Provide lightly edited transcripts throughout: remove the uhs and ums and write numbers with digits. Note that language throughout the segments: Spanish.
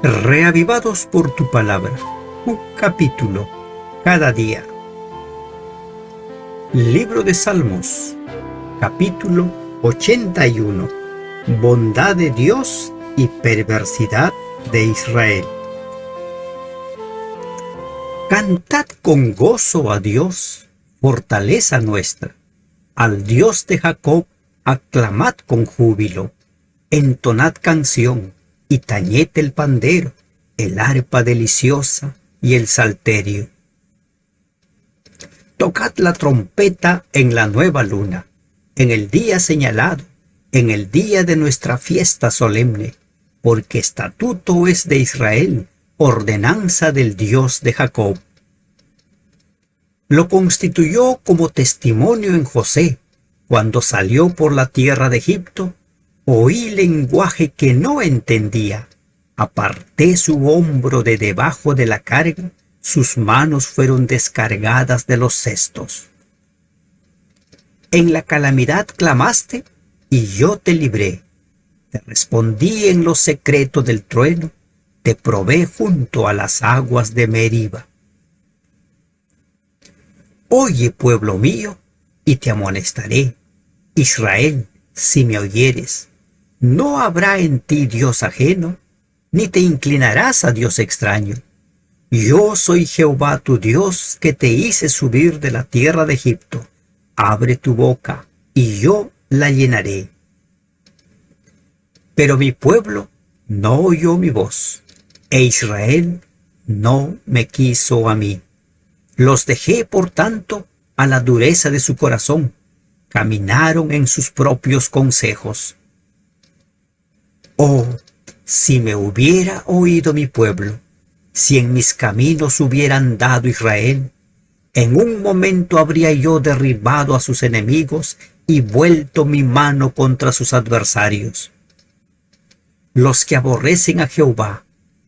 Reavivados por tu palabra, un capítulo cada día. Libro de Salmos, capítulo 81. Bondad de Dios y perversidad de Israel. Cantad con gozo a Dios, fortaleza nuestra. Al Dios de Jacob, aclamad con júbilo. Entonad canción y tañed el pandero, el arpa deliciosa y el salterio. Tocad la trompeta en la nueva luna, en el día señalado, en el día de nuestra fiesta solemne, porque estatuto es de Israel, ordenanza del Dios de Jacob. Lo constituyó como testimonio en José, cuando salió por la tierra de Egipto. Oí lenguaje que no entendía, aparté su hombro de debajo de la carga, sus manos fueron descargadas de los cestos. En la calamidad clamaste, y yo te libré. Te respondí en lo secreto del trueno, te probé junto a las aguas de Meriba. Oye, pueblo mío, y te amonestaré. Israel, si me oyeres, no habrá en ti Dios ajeno, ni te inclinarás a Dios extraño. Yo soy Jehová tu Dios, que te hice subir de la tierra de Egipto. Abre tu boca, y yo la llenaré. Pero mi pueblo no oyó mi voz, e Israel no me quiso a mí. Los dejé, por tanto, a la dureza de su corazón. Caminaron en sus propios consejos. Oh, si me hubiera oído mi pueblo, si en mis caminos hubiera andado Israel, en un momento habría yo derribado a sus enemigos y vuelto mi mano contra sus adversarios. Los que aborrecen a Jehová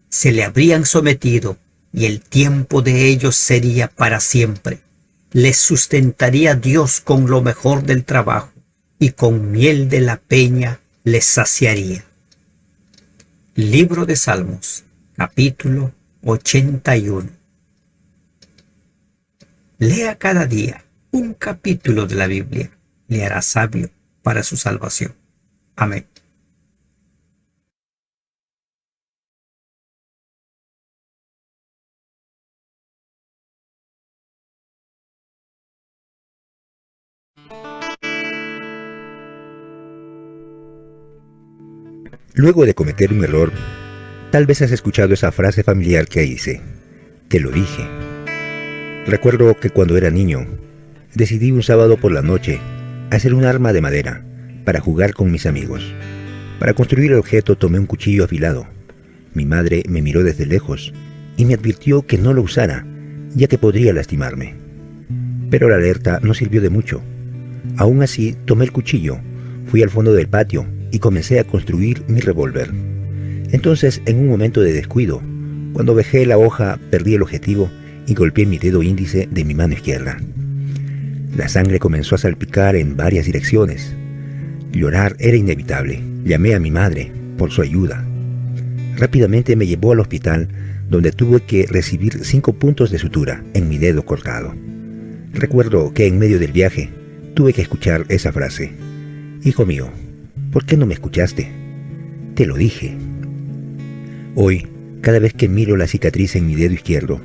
se le habrían sometido, y el tiempo de ellos sería para siempre. Les sustentaría Dios con lo mejor del trabajo, y con miel de la peña les saciaría. Libro de Salmos, capítulo 81. Lea cada día un capítulo de la Biblia. Le hará sabio para su salvación. Amén. Luego de cometer un error, tal vez has escuchado esa frase familiar que dice: te lo dije. Recuerdo que cuando era niño, decidí un sábado por la noche hacer un arma de madera para jugar con mis amigos. Para construir el objeto tomé un cuchillo afilado. Mi madre me miró desde lejos y me advirtió que no lo usara, ya que podría lastimarme. Pero la alerta no sirvió de mucho. Aún así, tomé el cuchillo, fui al fondo del patio y comencé a construir mi revólver. Entonces, en un momento de descuido, cuando bajé la hoja, perdí el objetivo y golpeé mi dedo índice de mi mano izquierda. La sangre comenzó a salpicar en varias direcciones. Llorar era inevitable. Llamé a mi madre por su ayuda. Rápidamente me llevó al hospital, donde tuve que recibir 5 puntos de sutura en mi dedo cortado. Recuerdo que en medio del viaje tuve que escuchar esa frase: hijo mío, ¿por qué no me escuchaste? Te lo dije. Hoy, cada vez que miro la cicatriz en mi dedo izquierdo,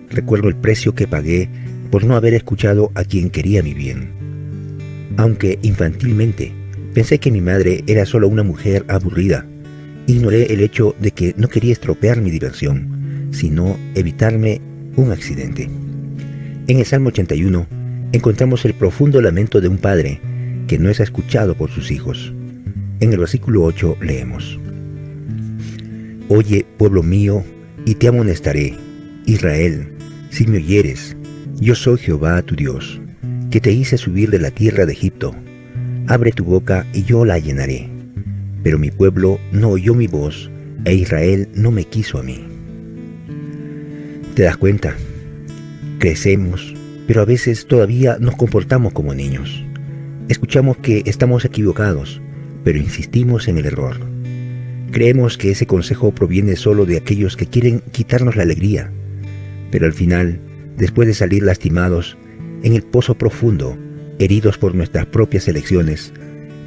recuerdo el precio que pagué por no haber escuchado a quien quería mi bien. Aunque infantilmente pensé que mi madre era solo una mujer aburrida, ignoré el hecho de que no quería estropear mi diversión, sino evitarme un accidente. En el Salmo 81 encontramos el profundo lamento de un padre que no es escuchado por sus hijos. En el versículo 8 leemos: oye, pueblo mío, y te amonestaré, Israel, si me oyeres, yo soy Jehová tu Dios, que te hice subir de la tierra de Egipto. Abre tu boca y yo la llenaré. Pero mi pueblo no oyó mi voz, e Israel no me quiso a mí. ¿Te das cuenta? Crecemos, pero a veces todavía nos comportamos como niños. Escuchamos que estamos equivocados, pero insistimos en el error. Creemos que ese consejo proviene solo de aquellos que quieren quitarnos la alegría, pero al final, después de salir lastimados, en el pozo profundo, heridos por nuestras propias elecciones,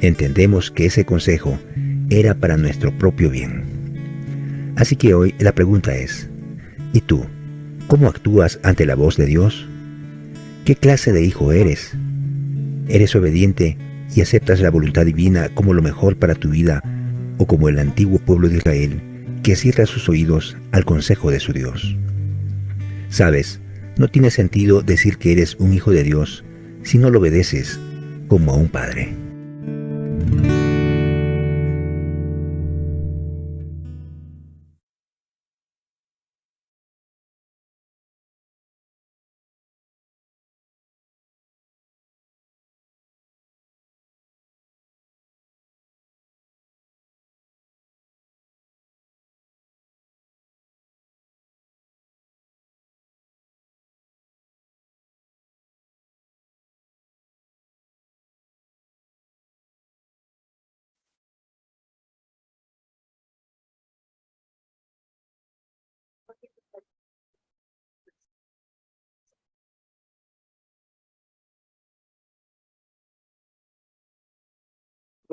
entendemos que ese consejo era para nuestro propio bien. Así que hoy la pregunta es, ¿y tú? ¿Cómo actúas ante la voz de Dios? ¿Qué clase de hijo eres? ¿Eres obediente y aceptas la voluntad divina como lo mejor para tu vida, o como el antiguo pueblo de Israel, que cierra sus oídos al consejo de su Dios? Sabes, no tiene sentido decir que eres un hijo de Dios si no lo obedeces como a un padre.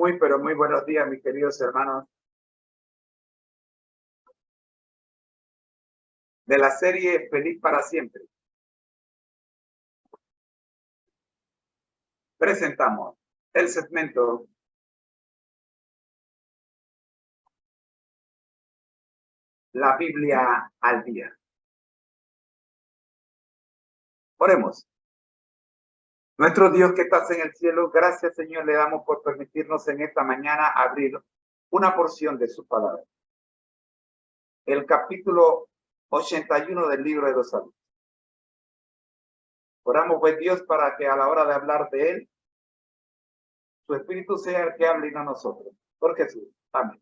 Muy, pero muy buenos días, mis queridos hermanos. De la serie Feliz para Siempre, presentamos el segmento La Biblia al día. Oremos. Nuestro Dios que estás en el cielo, gracias, Señor, le damos por permitirnos en esta mañana abrir una porción de su palabra. El capítulo 81 del libro de los Salmos. Oramos, pues, Dios, para que a la hora de hablar de él, su Espíritu sea el que hable y no nosotros. Por Jesús. Amén.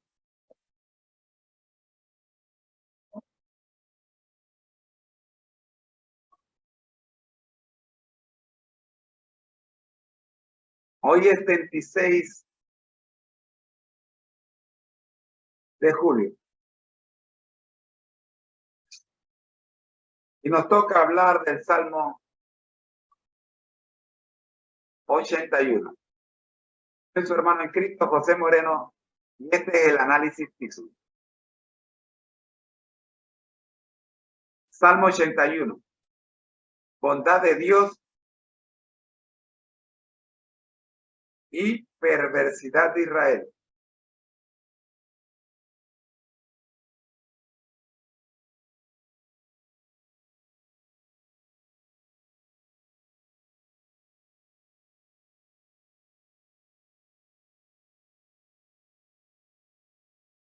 Hoy es 26 de julio. Y nos toca hablar del Salmo 81. Soy su hermano en Cristo, José Moreno, y este es el análisis TISU. Salmo 81. Bondad de Dios y perversidad de Israel.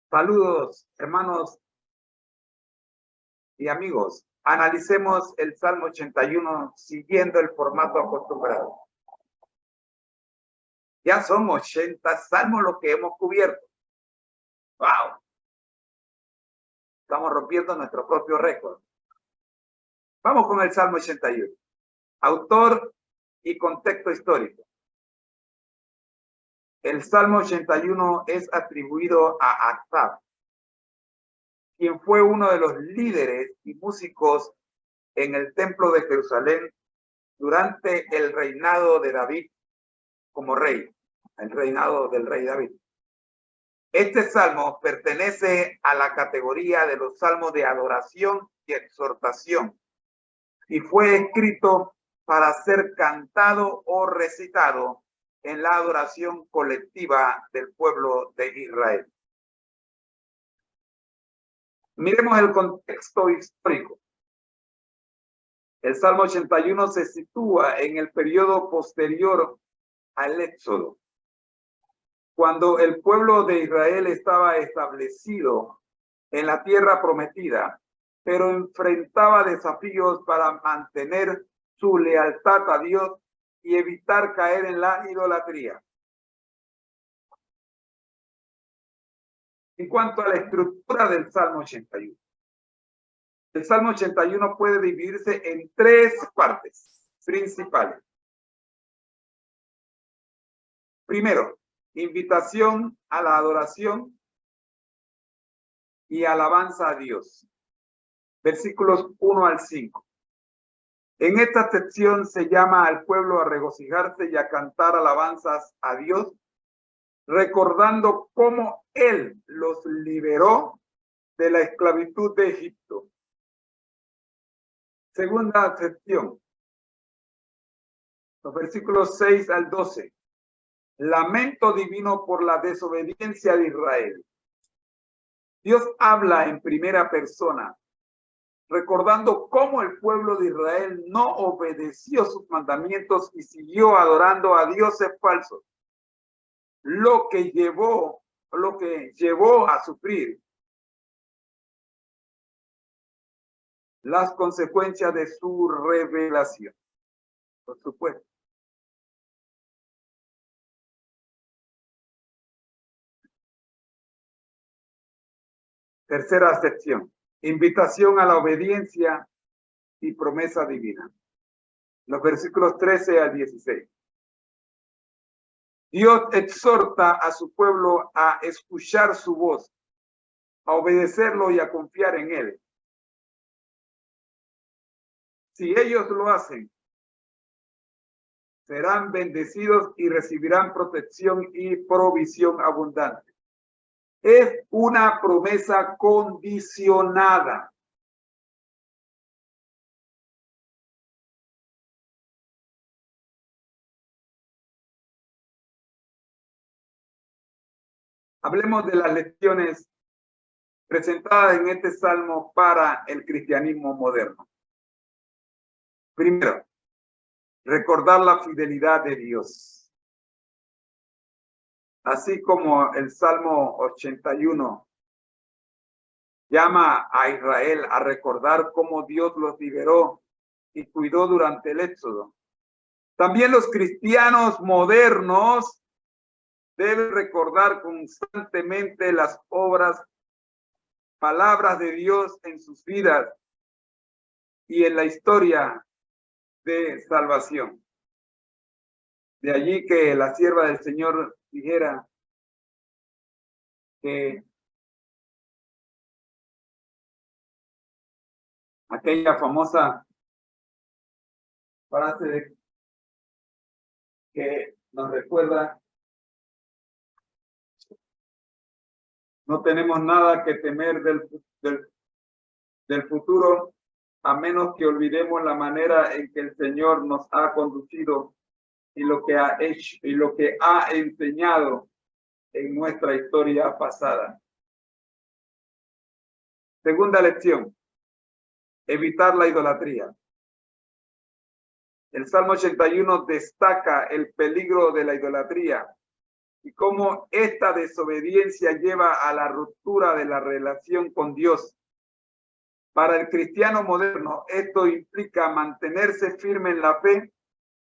Saludos, hermanos y amigos. Analicemos el Salmo 81 siguiendo el formato acostumbrado. Ya son 80 salmos los que hemos cubierto. ¡Wow! Estamos rompiendo nuestro propio récord. Vamos con el Salmo 81. Autor y contexto histórico. El Salmo 81 es atribuido a Asaf, quien fue uno de los líderes y músicos en el templo de Jerusalén durante el reinado de David como rey, el reinado del rey David. Este salmo pertenece a la categoría de los salmos de adoración y exhortación y fue escrito para ser cantado o recitado en la adoración colectiva del pueblo de Israel. Miremos el contexto histórico. El Salmo 81 se sitúa en el periodo posterior al Éxodo, cuando el pueblo de Israel estaba establecido en la tierra prometida, pero enfrentaba desafíos para mantener su lealtad a Dios y evitar caer en la idolatría. En cuanto a la estructura del Salmo 81, el Salmo 81 puede dividirse en tres partes principales. Primero, invitación a la adoración. y alabanza a Dios. Versículos 1 al 5. En esta sección se llama al pueblo a regocijarse y a cantar alabanzas a Dios, recordando cómo Él los liberó de la esclavitud de Egipto. Segunda sección, los versículos 6 al 12. Lamento divino por la desobediencia de Israel. Dios habla en primera persona, recordando cómo el pueblo de Israel no obedeció sus mandamientos y siguió adorando a dioses falsos, lo que llevó a sufrir las consecuencias de su revelación. Por supuesto. Tercera sección. Invitación a la obediencia y promesa divina. Los versículos 13 al 16. Dios exhorta a su pueblo a escuchar su voz, a obedecerlo y a confiar en él. Si ellos lo hacen, serán bendecidos y recibirán protección y provisión abundante. Es una promesa condicionada. Hablemos de las lecciones presentadas en este salmo para el cristianismo moderno. Primero, recordar la fidelidad de Dios. Así como el Salmo 81 llama a Israel a recordar cómo Dios los liberó y cuidó durante el Éxodo. También los cristianos modernos deben recordar constantemente las palabras de Dios en sus vidas y en la historia de salvación. De allí que la sierva del Señor dijera que aquella famosa frase que nos recuerda: no tenemos nada que temer del futuro, a menos que olvidemos la manera en que el Señor nos ha conducido y lo que ha hecho y lo que ha enseñado en nuestra historia pasada. Segunda lección: evitar la idolatría. El Salmo 81 destaca el peligro de la idolatría y cómo esta desobediencia lleva a la ruptura de la relación con Dios. Para el cristiano moderno, esto implica mantenerse firme en la fe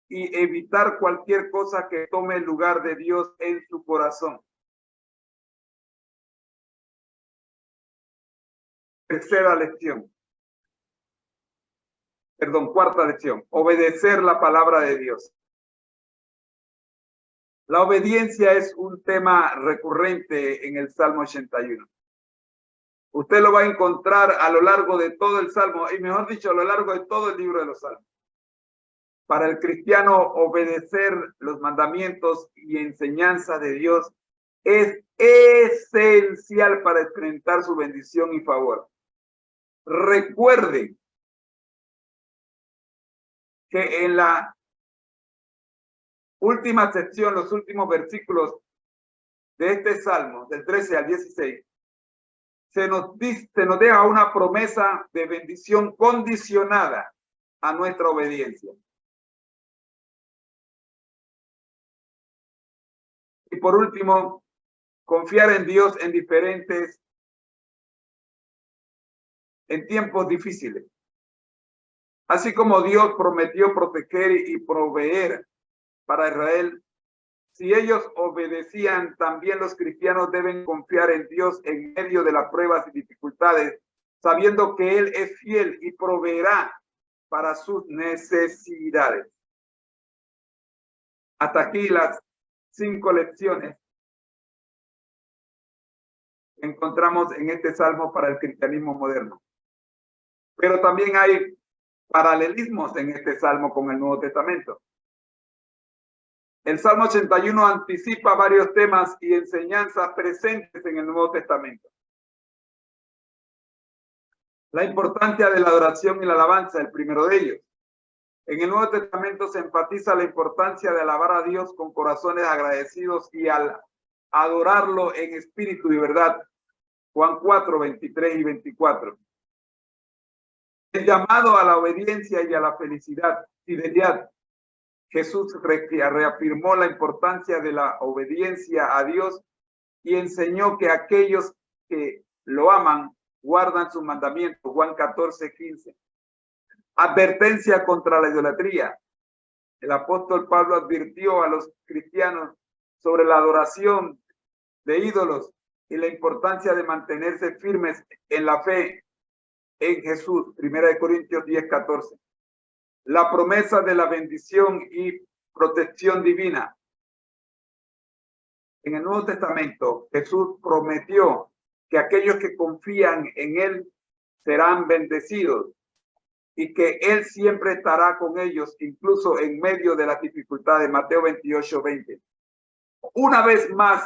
y evitar cualquier cosa que tome el lugar de Dios en su corazón. Cuarta lección. Obedecer la palabra de Dios. La obediencia es un tema recurrente en el Salmo 81. Usted lo va a encontrar a lo largo de todo el Salmo, y mejor dicho, a lo largo de todo el libro de los Salmos. Para el cristiano, obedecer los mandamientos y enseñanzas de Dios es esencial para experimentar su bendición y favor. Recuerden que en la última sección, los últimos versículos de este Salmo, del 13 al 16, se nos deja una promesa de bendición condicionada a nuestra obediencia. Y por último, confiar en Dios en tiempos difíciles. Así como Dios prometió proteger y proveer para Israel, si ellos obedecían, también los cristianos deben confiar en Dios en medio de las pruebas y dificultades, sabiendo que Él es fiel y proveerá para sus necesidades. Hasta aquí las 5 lecciones encontramos en este salmo para el cristianismo moderno. Pero también hay paralelismos en este salmo con el Nuevo Testamento. El Salmo 81 anticipa varios temas y enseñanzas presentes en el Nuevo Testamento. La importancia de la adoración y la alabanza, el primero de ellos. En el Nuevo Testamento se enfatiza la importancia de alabar a Dios con corazones agradecidos y al adorarlo en espíritu y verdad. Juan 4, 23 y 24. El llamado a la obediencia y a la fidelidad. Jesús reafirmó la importancia de la obediencia a Dios y enseñó que aquellos que lo aman guardan sus mandamientos. Juan 14, 15. Advertencia contra la idolatría. El apóstol Pablo advirtió a los cristianos sobre la adoración de ídolos y la importancia de mantenerse firmes en la fe en Jesús. 1 Corintios 10, 14. La promesa de la bendición y protección divina. En el Nuevo Testamento, Jesús prometió que aquellos que confían en Él serán bendecidos y que Él siempre estará con ellos, incluso en medio de las dificultades. Mateo 28, 20. Una vez más,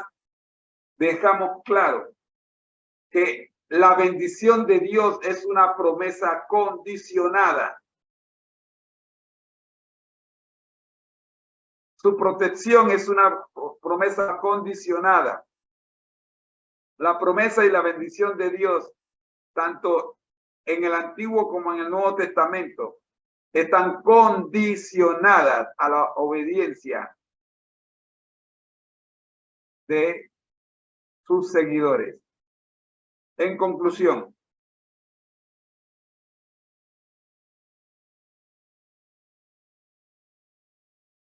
dejamos claro que la bendición de Dios es una promesa condicionada. Su protección es una promesa condicionada. La promesa y la bendición de Dios, tanto en el Antiguo como en el Nuevo Testamento, están condicionadas a la obediencia de sus seguidores. En conclusión,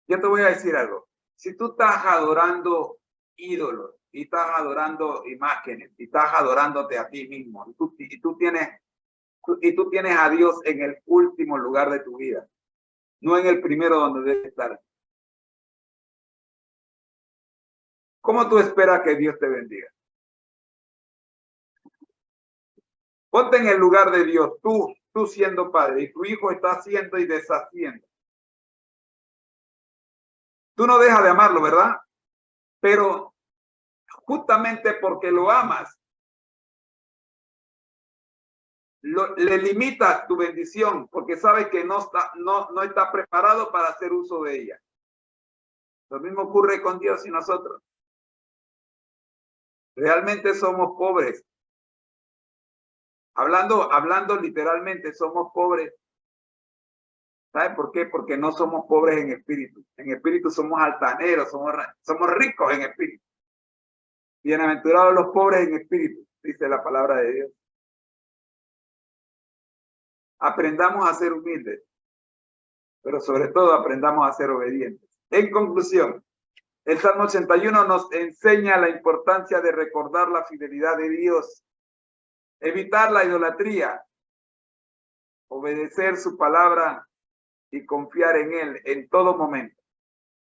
yo te voy a decir algo. Si tú estás adorando ídolos y estás adorando imágenes y estás adorándote a ti mismo y tú tienes a Dios en el último lugar de tu vida, no en el primero donde debe estar, ¿cómo tú esperas que Dios te bendiga? Ponte en el lugar de Dios, tú siendo padre y tu hijo está haciendo y deshaciendo. Tú no dejas de amarlo, ¿verdad? Pero justamente porque lo amas, le limitas tu bendición porque sabes que no está preparado para hacer uso de ella. Lo mismo ocurre con Dios y nosotros. Realmente somos pobres. Hablando literalmente, somos pobres. ¿Sabe por qué? Porque no somos pobres en espíritu. En espíritu somos altaneros, somos ricos en espíritu. Bienaventurados los pobres en espíritu, dice la palabra de Dios. Aprendamos a ser humildes, pero sobre todo aprendamos a ser obedientes. En conclusión, el Salmo 81 nos enseña la importancia de recordar la fidelidad de Dios, evitar la idolatría, obedecer su palabra y confiar en Él en todo momento.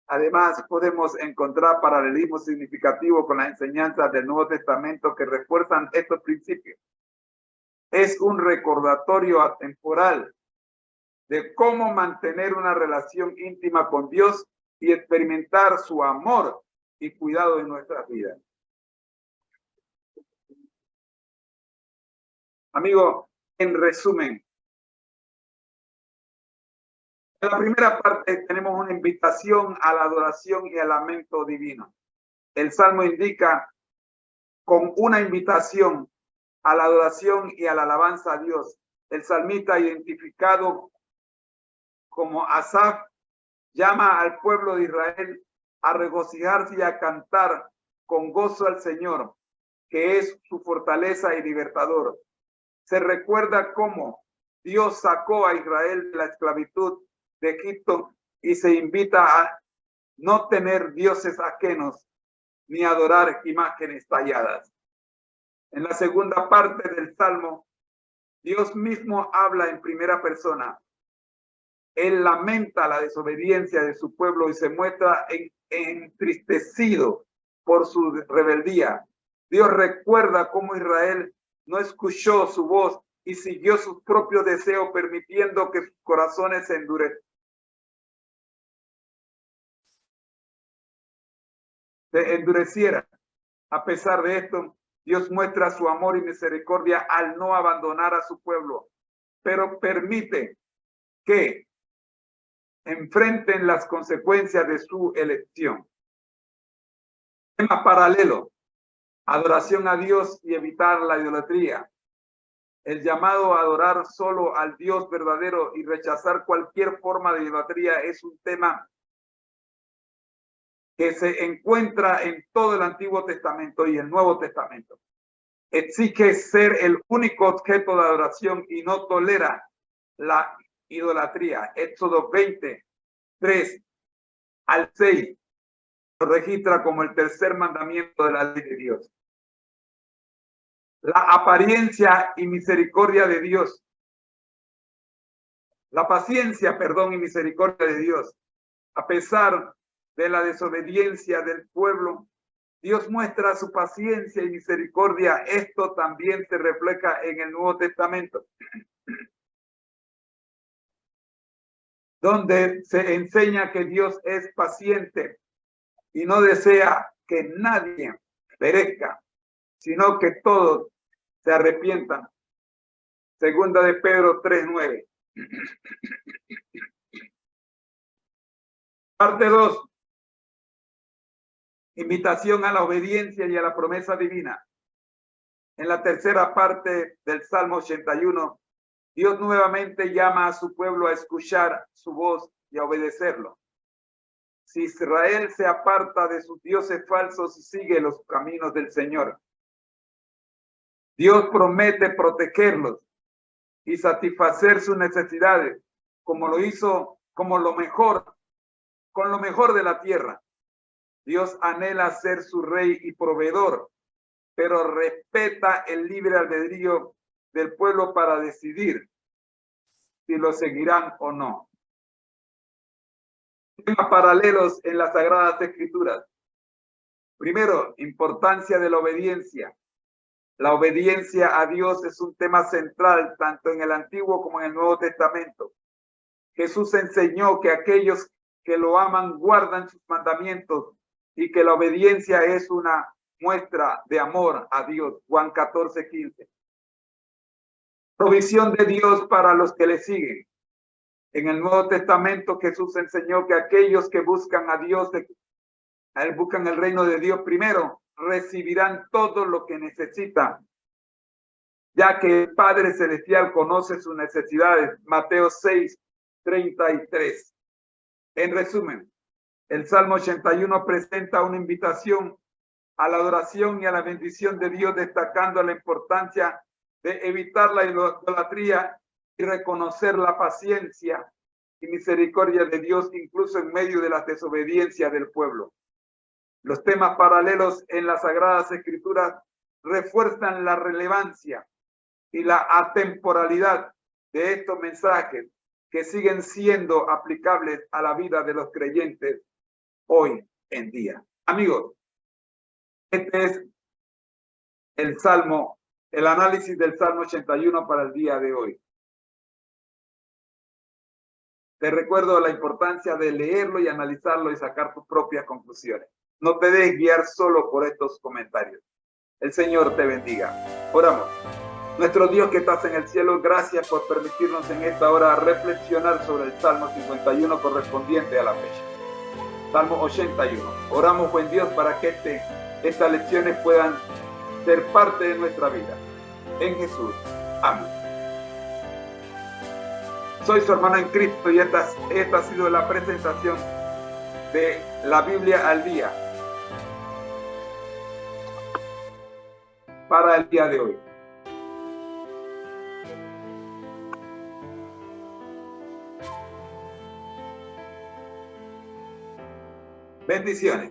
Además, podemos encontrar paralelismos significativos con las enseñanzas del Nuevo Testamento que refuerzan estos principios. Es un recordatorio atemporal de cómo mantener una relación íntima con Dios y experimentar su amor y cuidado en nuestras vidas. Amigo, en resumen, en la primera parte tenemos una invitación a la adoración y al lamento divino. El Salmo indica con una invitación a la adoración y a la alabanza a Dios. El salmista, identificado como Asaf, llama al pueblo de Israel a regocijarse y a cantar con gozo al Señor, que es su fortaleza y libertador. Se recuerda cómo Dios sacó a Israel de la esclavitud de Egipto y se invita a no tener dioses ajenos ni adorar imágenes talladas. En la segunda parte del Salmo, Dios mismo habla en primera persona. Él lamenta la desobediencia de su pueblo y se muestra entristecido por su rebeldía. Dios recuerda cómo Israel no escuchó su voz y siguió sus propios deseos, permitiendo que sus corazones se endurecieran. A pesar de esto, Dios muestra su amor y misericordia al no abandonar a su pueblo, pero permite que enfrenten las consecuencias de su elección. Tema paralelo: adoración a Dios y evitar la idolatría. El llamado a adorar solo al Dios verdadero y rechazar cualquier forma de idolatría es un tema que se encuentra en todo el Antiguo Testamento y el Nuevo Testamento. Exige ser el único objeto de adoración y no tolera la idolatría. Éxodo 20, 3 al 6 lo registra como el tercer mandamiento de la ley de Dios. La apariencia y misericordia de Dios. La paciencia, perdón, y misericordia de Dios. A pesar de la desobediencia del pueblo, Dios muestra su paciencia y misericordia. Esto también se refleja en el Nuevo Testamento, donde se enseña que Dios es paciente y no desea que nadie perezca, sino que todos se arrepientan. Segunda de Pedro 3:9. Parte 2. Invitación a la obediencia y a la promesa divina. En la tercera parte del Salmo 81, Dios nuevamente llama a su pueblo a escuchar su voz y a obedecerlo. Si Israel se aparta de sus dioses falsos y sigue los caminos del Señor, Dios promete protegerlos y satisfacer sus necesidades, como lo hizo con lo mejor de la tierra. Dios anhela ser su rey y proveedor, pero respeta el libre albedrío del pueblo para decidir si lo seguirán o no. Temas paralelos en las Sagradas Escrituras. Primero, importancia de la obediencia. La obediencia a Dios es un tema central tanto en el Antiguo como en el Nuevo Testamento. Jesús enseñó que aquellos que lo aman guardan sus mandamientos y que la obediencia es una muestra de amor a Dios. Juan 14:15. Provisión de Dios para los que le siguen. En el Nuevo Testamento Jesús enseñó que aquellos que buscan a Dios, buscan el reino de Dios primero, recibirán todo lo que necesitan, ya que el Padre Celestial conoce sus necesidades. Mateo 6:33. En resumen, el Salmo 81 presenta una invitación a la adoración y a la bendición de Dios, destacando la importancia de evitar la idolatría y reconocer la paciencia y misericordia de Dios, incluso en medio de la desobediencia del pueblo. Los temas paralelos en las Sagradas Escrituras refuerzan la relevancia y la atemporalidad de estos mensajes que siguen siendo aplicables a la vida de los creyentes hoy en día. Amigos, este es el análisis del Salmo 81 para el día de hoy. Te recuerdo la importancia de leerlo y analizarlo y sacar tus propias conclusiones. No te dejes guiar solo por estos comentarios. El Señor te bendiga. Oramos. Nuestro Dios que estás en el cielo, gracias por permitirnos en esta hora reflexionar sobre el Salmo 51 correspondiente a la fecha. Salmo 81. Oramos, buen Dios, para que estas lecciones puedan ser parte de nuestra vida. En Jesús. Amén. Soy su hermano en Cristo y esta ha sido la presentación de la Biblia al día para el día de hoy. Bendiciones.